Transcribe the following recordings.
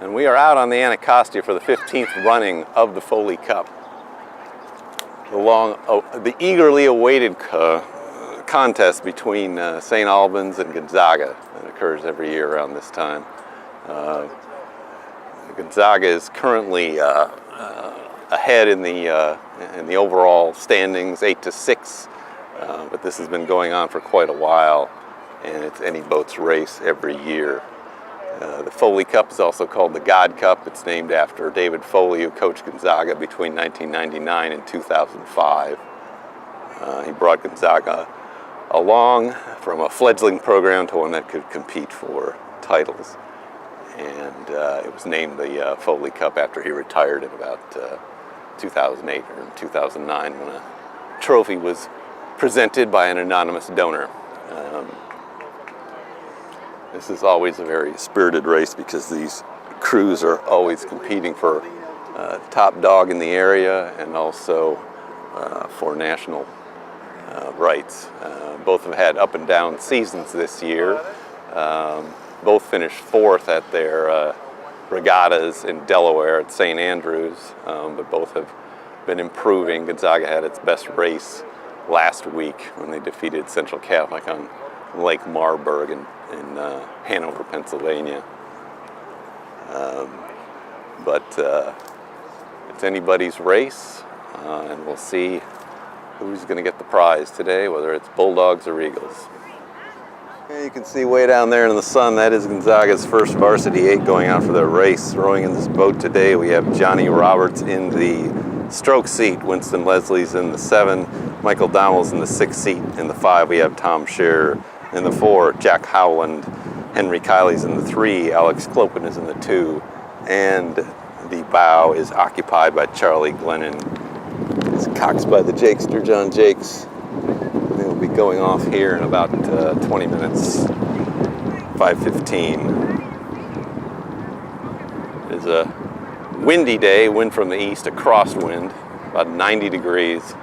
And we are out on the Anacostia for the 15th running of the Foley Cup. The eagerly awaited contest between St. Albans and Gonzaga that occurs every year around this time. Gonzaga is currently ahead in the overall standings, 8-6, but this has been going on for quite a while, and it's any boat's race every year. The Foley Cup is also called the God Cup. It's named after David Foley, who coached Gonzaga between 1999 and 2005. He brought Gonzaga along from a fledgling program to one that could compete for titles. And it was named the Foley Cup after he retired in about 2008 or 2009 when a trophy was presented by an anonymous donor. This is always a very spirited race because these crews are always competing for top dog in the area and also for national rights. Both have had up and down seasons this year. Both finished fourth at their regattas in Delaware at St. Andrews, but both have been improving. Gonzaga had its best race last week when they defeated Central Catholic on Lake Marburg in Hanover, Pennsylvania. But it's anybody's race, and we'll see who's going to get the prize today, whether it's Bulldogs or Eagles. You can see way down there in the sun, that is Gonzaga's first varsity 8 going out for their race. Rowing in this boat today, we have Johnny Roberts in the stroke seat, Winston Leslie's in the 7, Michael Dowell's in the 6 seat. In the 5, we have Tom Scherer. In the 4, Jack Howland. Henry Kiley's in the 3, Alex Clopin is in the 2, and the bow is occupied by Charlie Glennon. It's coxed by the Jakester, John Jakes. They will be going off here in about 20 minutes, 5:15. It is a windy day, wind from the east, a crosswind, about 90 degrees,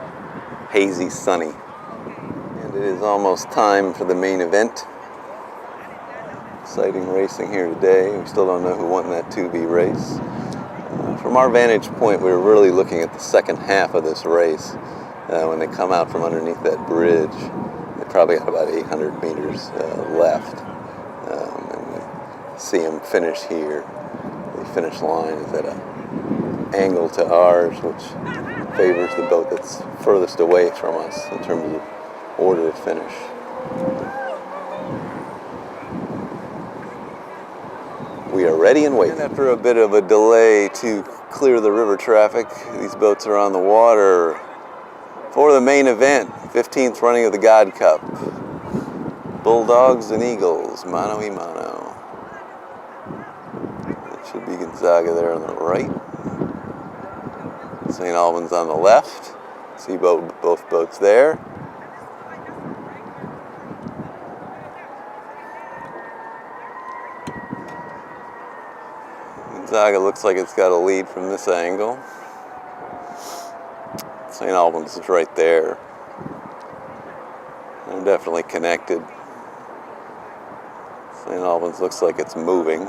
hazy, sunny. And it is almost time for the main event. Exciting racing here today. We still don't know who won that 2B race. From our vantage point, we're really looking at the second half of this race. When they come out from underneath that bridge, they probably got about 800 meters left. And we see them finish here. The finish line is at an angle to ours, which favors the boat that's furthest away from us in terms of order of finish. We are ready and waiting. And after a bit of a delay to clear the river traffic, these boats are on the water for the main event, 15th running of the God Cup. Bulldogs and Eagles, mano a mano. It should be Gonzaga there on the right. St. Albans on the left. See both boats there. Gonzaga looks like it's got a lead from this angle. St. Albans is right there. They're definitely connected. St. Albans looks like it's moving.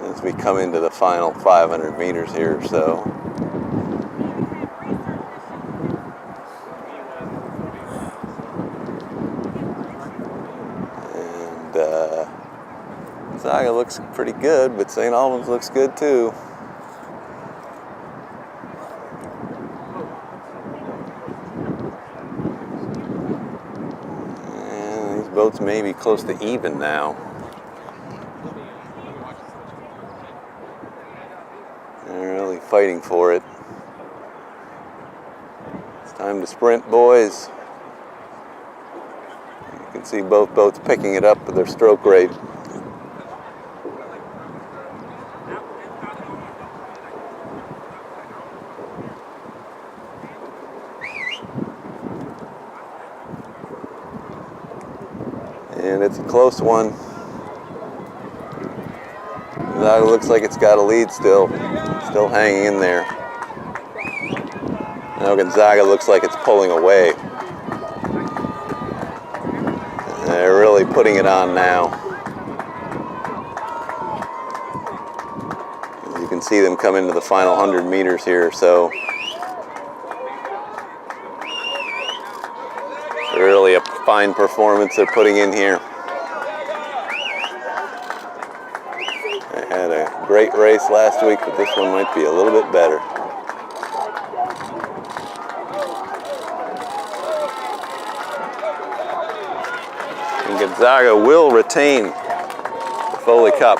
As we come into the final 500 meters here or so. Gonzaga looks pretty good, but St. Albans looks good too. And these boats may be close to even now. They're really fighting for it. It's time to sprint, boys. You can see both boats picking it up with their stroke rate. And it's a close one. That looks like it's got a lead still hanging in there. Now Gonzaga looks like it's pulling away. They're really really putting it on now. You can see them come into the final 100 meters here, so really a fine performance they're putting in here. They had a great race last week, but this one might be a little bit better. And Gonzaga will retain the Foley Cup.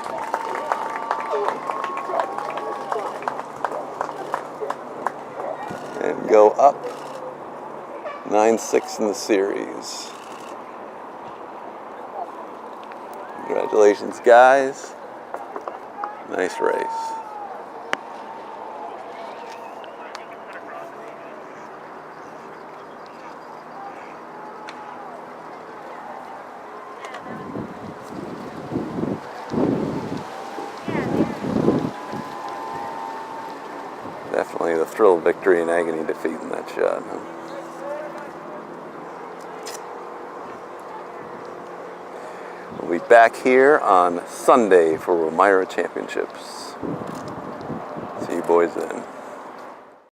And go up 9-6 in the series. Congratulations, guys. Nice race. Definitely the thrill of victory and agony defeat in that shot, huh? We'll be back here on Sunday for Elmira Championships. See you boys then.